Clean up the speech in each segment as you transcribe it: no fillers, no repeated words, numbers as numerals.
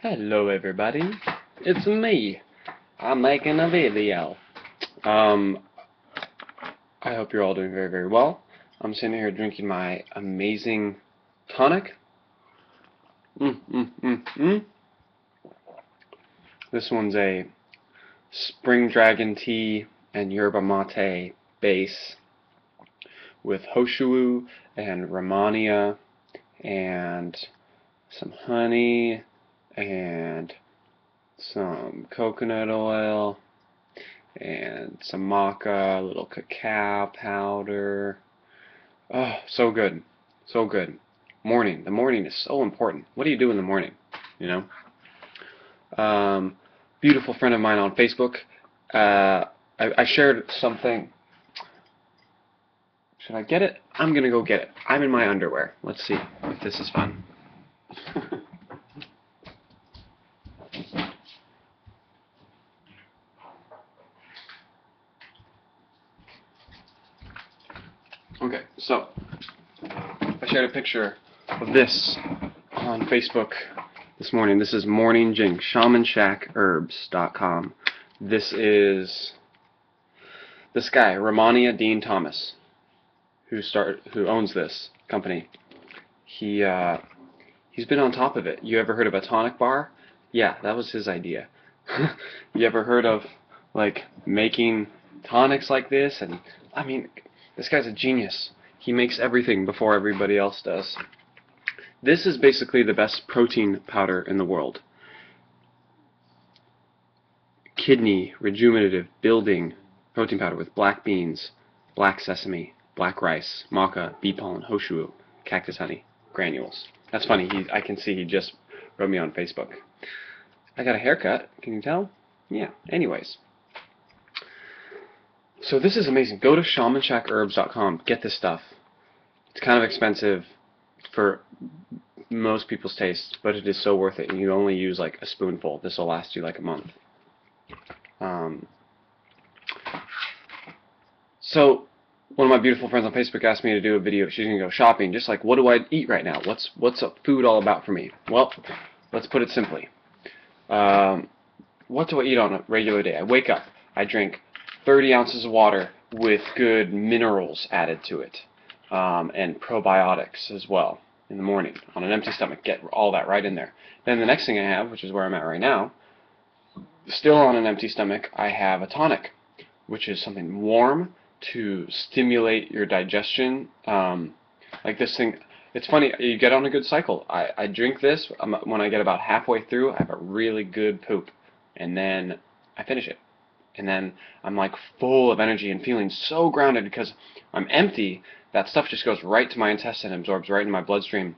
Hello everybody, it's me. I'm making a video. I hope you're all doing very, very well. I'm sitting here drinking my amazing tonic. This one's a spring dragon tea and yerba mate base with hoshu and ramania and some honey and some coconut oil and some maca, a little cacao powder. Oh, so good. So good. The morning is so important. What do you do in the morning? You know? Beautiful friend of mine on Facebook, I shared something. Should I get it? I'm going to go get it. I'm in my underwear. Let's see if this is fun. Okay, so I shared a picture of this on Facebook this morning. This is Morning Drink, ShamanShackHerbs.com. This is this guy, Ramania Dean Thomas, who owns this company. He's been on top of it. You ever heard of a tonic bar? Yeah, that was his idea. You ever heard of like making tonics like this? And I mean, this guy's a genius. He makes everything before everybody else does. This is basically the best protein powder in the world. Kidney rejuvenative building protein powder with black beans, black sesame, black rice, maca, bee pollen, hoshu, cactus honey, granules. That's funny. I can see he just wrote me on Facebook. I got a haircut. Can you tell? Yeah. Anyways. So this is amazing. Go to ShamanShackHerbs.com. Get this stuff. It's kind of expensive for most people's taste, but it is so worth it. And you only use like a spoonful. This will last you like a month. So one of my beautiful friends on Facebook asked me to do a video. She's gonna go shopping. Just like, what do I eat right now? What's food all about for me? Well, let's put it simply. What do I eat on a regular day? I wake up. I drink 30 ounces of water with good minerals added to it, and probiotics as well in the morning on an empty stomach. Get all that right in there. Then the next thing I have, which is where I'm at right now, still on an empty stomach, I have a tonic, which is something warm to stimulate your digestion. Like this thing, it's funny, you get on a good cycle. I drink this, when I get about halfway through, I have a really good poop, and then I finish it. And then I'm like full of energy and feeling so grounded because I'm empty. That stuff just goes right to my intestine, absorbs right in my bloodstream.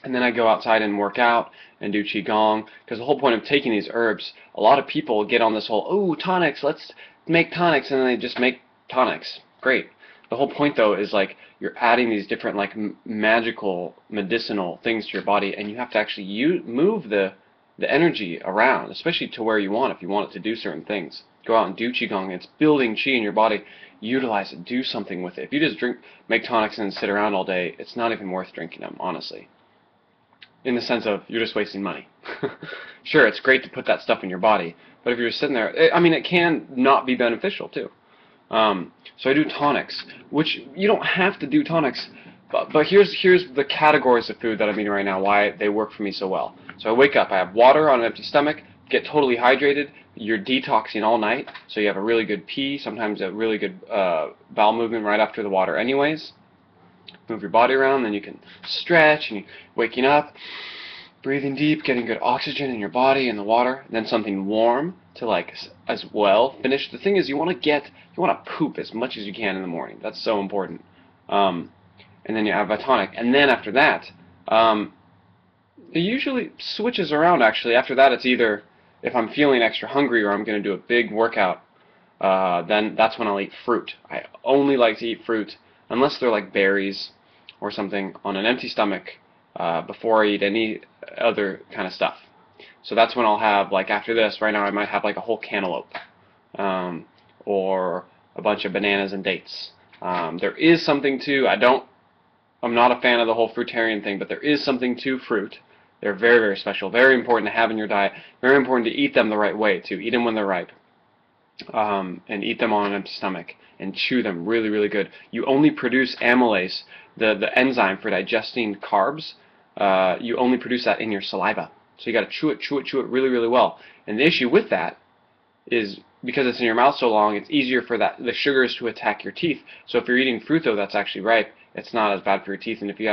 And then I go outside and work out and do qigong, because the whole point of taking these herbs, a lot of people get on this whole, oh, tonics, let's make tonics, and then they just make tonics. Great. The whole point, though, is like you're adding these different like magical, medicinal things to your body, and you have to actually move the energy around, especially to where you want it, if you want it to do certain things. Go out and do qigong. It's building qi in your body. Utilize it. Do something with it. If you just make tonics and sit around all day, it's not even worth drinking them, honestly. In the sense of you're just wasting money. Sure, it's great to put that stuff in your body, but if you're sitting there, I mean, it can not be beneficial too. So I do tonics, which you don't have to do tonics, but here's the categories of food that I'm eating right now, why they work for me so well. So I wake up, I have water on an empty stomach, get totally hydrated, you're detoxing all night, so you have a really good pee, sometimes a really good bowel movement right after the water anyways. Move your body around, then you can stretch, and you're waking up, breathing deep, getting good oxygen in your body and the water, and then something warm to like as well finish. The thing is, you want to poop as much as you can in the morning. That's so important. And then you have a tonic, and then after that, it usually switches around actually. After that, it's either if I'm feeling extra hungry or I'm going to do a big workout, then that's when I'll eat fruit. I only like to eat fruit unless they're like berries or something on an empty stomach before I eat any other kind of stuff. So that's when I'll have, like after this, right now I might have like a whole cantaloupe or a bunch of bananas and dates. There is something to, I'm not a fan of the whole fruitarian thing, but there is something to fruit. They're very, very special, very important to have in your diet, very important to eat them the right way, too. Eat them when they're ripe, and eat them on an empty stomach, and chew them really, really good. You only produce amylase, the enzyme for digesting carbs, you only produce that in your saliva. So you got to chew it really, really well. And the issue with that is because it's in your mouth so long, it's easier for the sugars to attack your teeth. So if you're eating fruit though that's actually ripe, it's not as bad for your teeth. And if you're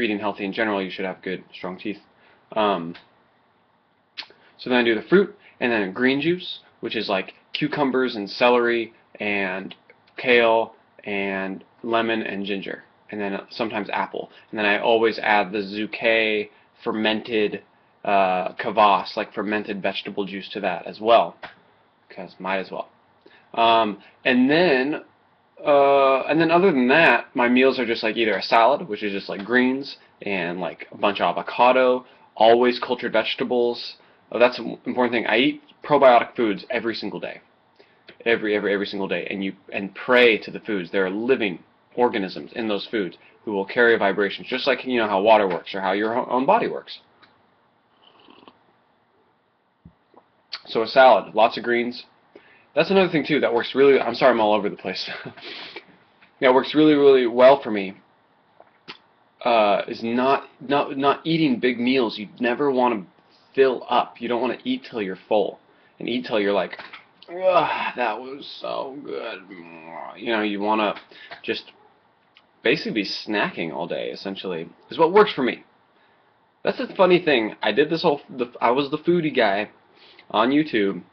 eating healthy in general, you should have good, strong teeth. So then I do the fruit, and then a green juice, which is like cucumbers and celery and kale and lemon and ginger, and then sometimes apple. And then I always add the Zucchini fermented kvass, like fermented vegetable juice, to that as well, because might as well. And then other than that, my meals are just like either a salad, which is just like greens and like a bunch of avocado, always cultured vegetables. That's an important thing. I eat probiotic foods every single day, every single day, and pray to the foods. There are living organisms in those foods who will carry vibrations, just like you know how water works or how your own body works. So a salad, lots of greens. That's another thing too that works really. I'm sorry, I'm all over the place. Yeah, it works really, really well for me. Is not eating big meals. You never want to fill up. You don't want to eat till you're full, and eat till you're like, ugh, that was so good. You know, you want to just basically be snacking all day. Essentially, is what works for me. That's the funny thing. I did this I was the foodie guy on YouTube,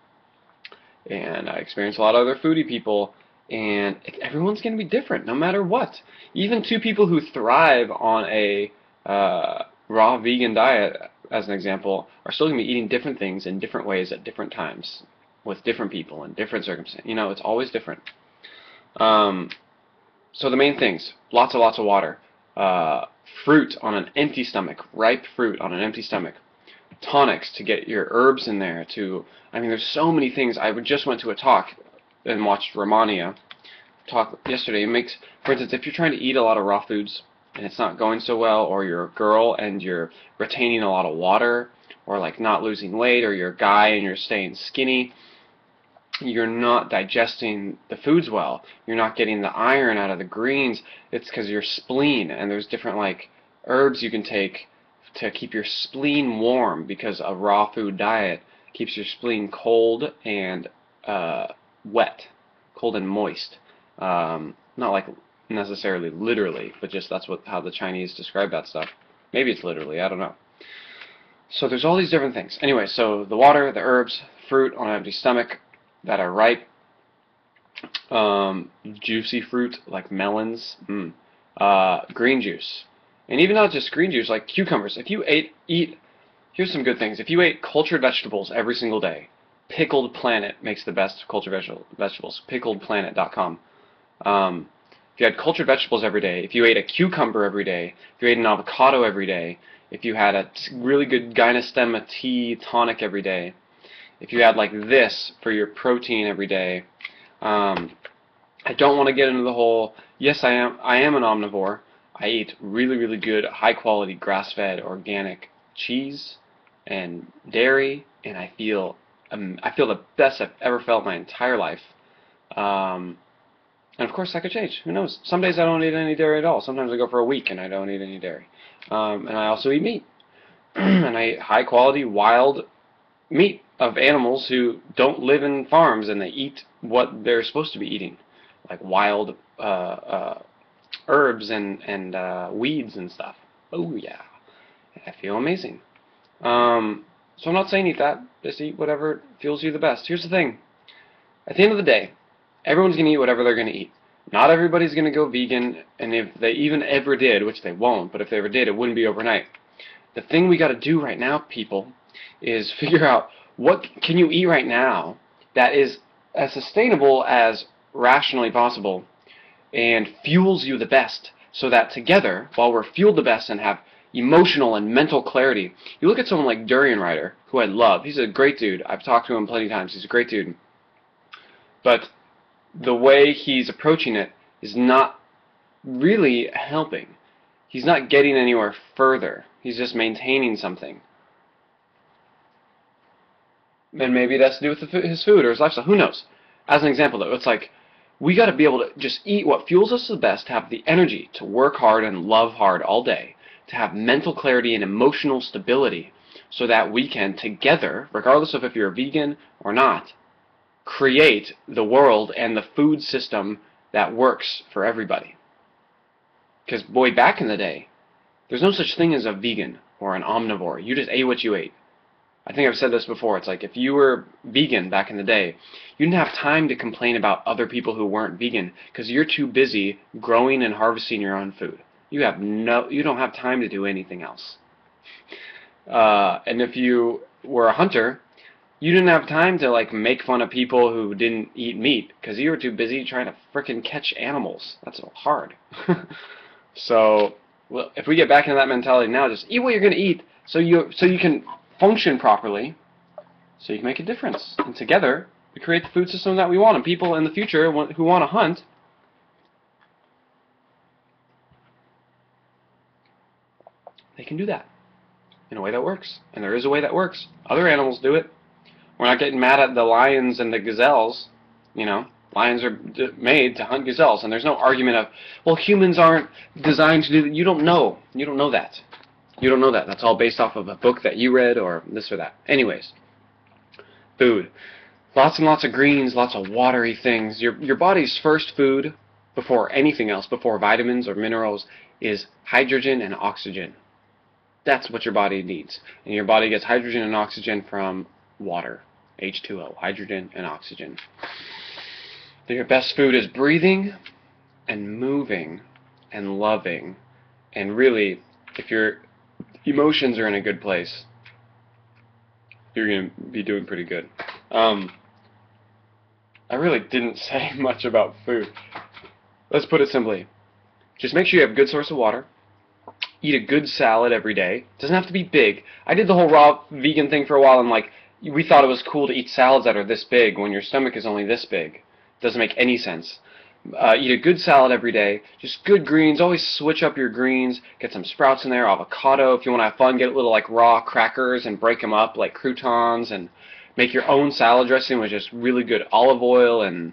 and I experienced a lot of other foodie people, and everyone's going to be different no matter what. Even two people who thrive on a raw vegan diet, as an example, are still going to be eating different things in different ways at different times with different people and different circumstances. You know, it's always different. So the main things: lots of water, fruit on an empty stomach, ripe fruit on an empty stomach, tonics to get your herbs in there. I mean, there's so many things. I just went to a talk and watched Ramania talk yesterday. It makes, for instance, if you're trying to eat a lot of raw foods and it's not going so well, or you're a girl and you're retaining a lot of water, or like not losing weight, or you're a guy and you're staying skinny, you're not digesting the foods well, you're not getting the iron out of the greens, it's because your spleen, and there's different like herbs you can take to keep your spleen warm, because a raw food diet keeps your spleen cold and wet, cold and moist. Not like necessarily literally, but just that's how the Chinese describe that stuff. Maybe it's literally, I don't know. So there's all these different things. Anyway, so the water, the herbs, fruit on an empty stomach that are ripe, juicy fruit like melons, green juice, and even not just green juice, like cucumbers. If you here's some good things. If you ate cultured vegetables every single day, Pickled Planet makes the best cultured vegetables. PickledPlanet.com. If you had cultured vegetables every day, if you ate a cucumber every day, if you ate an avocado every day, if you had a really good Gynostemma tea tonic every day, if you had like this for your protein every day, I don't want to get into the whole, yes, I am an omnivore. I eat really, really good, high-quality, grass-fed, organic cheese and dairy, and I feel the best I've ever felt my entire life. And of course, that could change. Who knows? Some days I don't eat any dairy at all. Sometimes I go for a week and I don't eat any dairy. And I also eat meat. And I eat high-quality, wild meat of animals who don't live in farms, and they eat what they're supposed to be eating, like wild herbs and weeds and stuff. Oh yeah, I feel amazing. So I'm not saying eat that. Just eat whatever fuels you the best. Here's the thing. At the end of the day, everyone's going to eat whatever they're going to eat. Not everybody's going to go vegan, and if they even ever did, which they won't, but if they ever did, it wouldn't be overnight. The thing we got to do right now, people, is figure out what can you eat right now that is as sustainable as rationally possible and fuels you the best, so that together, while we're fueled the best and have emotional and mental clarity, you look at someone like Durian Rider, who I love. He's a great dude. I've talked to him plenty of times. He's a great dude. But the way he's approaching it is not really helping. He's not getting anywhere further. He's just maintaining something. And maybe that's to do with his food or his lifestyle. Who knows? As an example, though, it's like we got to be able to just eat what fuels us the best, to have the energy to work hard and love hard all day, to have mental clarity and emotional stability, so that we can together, regardless of if you're a vegan or not, create the world and the food system that works for everybody. Because, boy, back in the day, there's no such thing as a vegan or an omnivore. You just ate what you ate. I think I've said this before. It's like if you were vegan back in the day, you didn't have time to complain about other people who weren't vegan because you're too busy growing and harvesting your own food. You don't have time to do anything else. And if you were a hunter, you didn't have time to like make fun of people who didn't eat meat because you were too busy trying to frickin' catch animals. That's hard. So, well, if we get back into that mentality now, just eat what you're going to eat so you can function properly, so you can make a difference. And together, we create the food system that we want. And people in the future who want to hunt, they can do that in a way that works. And there is a way that works. Other animals do it. We're not getting mad at the lions and the gazelles. You know, lions are made to hunt gazelles. And there's no argument of, well, humans aren't designed to do that. You don't know. You don't know that. You don't know that. That's all based off of a book that you read or this or that. Anyways, food. Lots and lots of greens, lots of watery things. Your body's first food, before anything else, before vitamins or minerals, is hydrogen and oxygen. That's what your body needs. And your body gets hydrogen and oxygen from water. H2O, hydrogen and oxygen. Your best food is breathing and moving and loving. And really, if your emotions are in a good place, you're going to be doing pretty good. I really didn't say much about food. Let's put it simply. Just make sure you have a good source of water. Eat a good salad every day. It doesn't have to be big. I did the whole raw vegan thing for a while, and like we thought it was cool to eat salads that are this big when your stomach is only this big. It doesn't make any sense. Eat a good salad every day. Just good greens. Always switch up your greens. Get some sprouts in there. Avocado. If you want to have fun, get little like raw crackers and break them up like croutons and make your own salad dressing with just really good olive oil and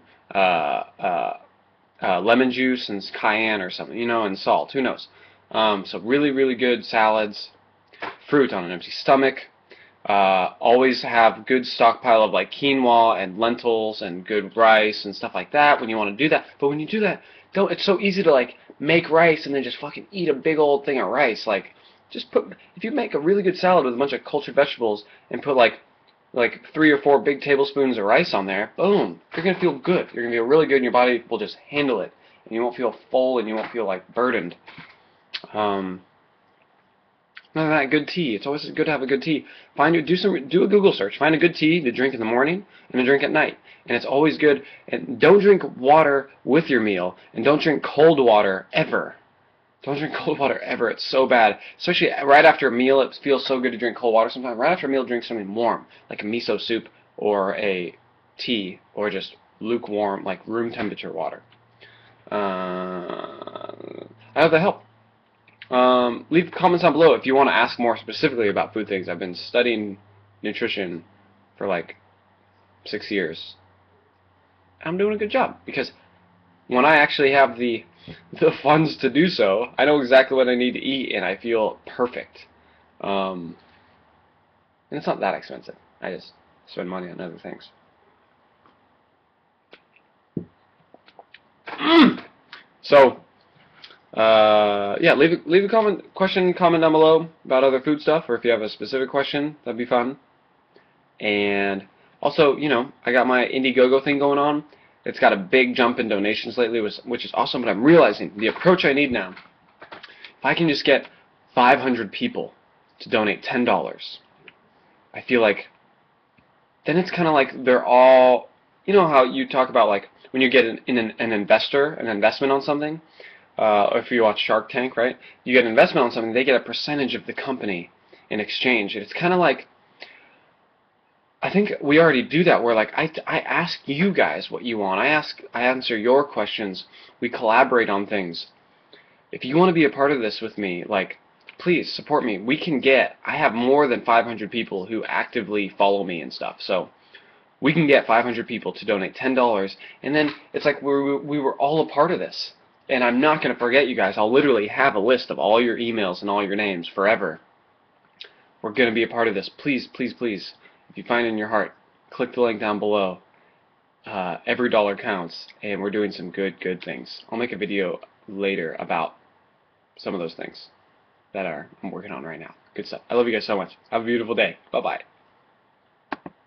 lemon juice and cayenne or something, you know, and salt. Who knows? So really, really good salads. Fruit on an empty stomach. Always have good stockpile of like quinoa and lentils and good rice and stuff like that when you want to do that. But when you do that, don't. It's so easy to like make rice and then just fucking eat a big old thing of rice. Like, just put, if you make a really good salad with a bunch of cultured vegetables and put like 3 or 4 big tablespoons of rice on there, boom, you're gonna feel good. You're gonna feel really good, and your body will just handle it, and you won't feel full, and you won't feel like burdened. None of that good tea. It's always good to have a good tea. Do a Google search. Find a good tea to drink in the morning and to drink at night. And it's always good. And don't drink water with your meal. And don't drink cold water ever. Don't drink cold water ever. It's so bad. Especially right after a meal, it feels so good to drink cold water sometimes. Right after a meal, drink something warm, like a miso soup or a tea, or just lukewarm, like room temperature water. I hope that helped. Leave comments down below if you want to ask more specifically about food things. I've been studying nutrition for like 6 years. I'm doing a good job because when I actually have the funds to do so, I know exactly what I need to eat and I feel perfect. And it's not that expensive. I just spend money on other things. So, yeah, leave a comment down below about other food stuff, or if you have a specific question, that'd be fun. And also, you know, I got my Indiegogo thing going on. It's got a big jump in donations lately, which is awesome, but I'm realizing the approach I need now, if I can just get 500 people to donate $10, I feel like then it's kind of like they're all, you know how you talk about like when you get an investment on something, or if you watch Shark Tank, right? You get an investment on something, they get a percentage of the company in exchange. And it's kind of like, I think we already do that where like I ask you guys what you want. I answer your questions. We collaborate on things. if you want to be a part of this with me, like, please support me. I have more than 500 people who actively follow me and stuff, so we can get 500 people to donate $10, and then it's like we were all a part of this. And I'm not going to forget you guys. I'll literally have a list of all your emails and all your names forever. We're going to be a part of this. Please, please, please, if you find it in your heart, click the link down below. Every dollar counts, and we're doing some good things. I'll make a video later about some of those things that I'm working on right now. Good stuff. I love you guys so much. Have a beautiful day. Bye-bye.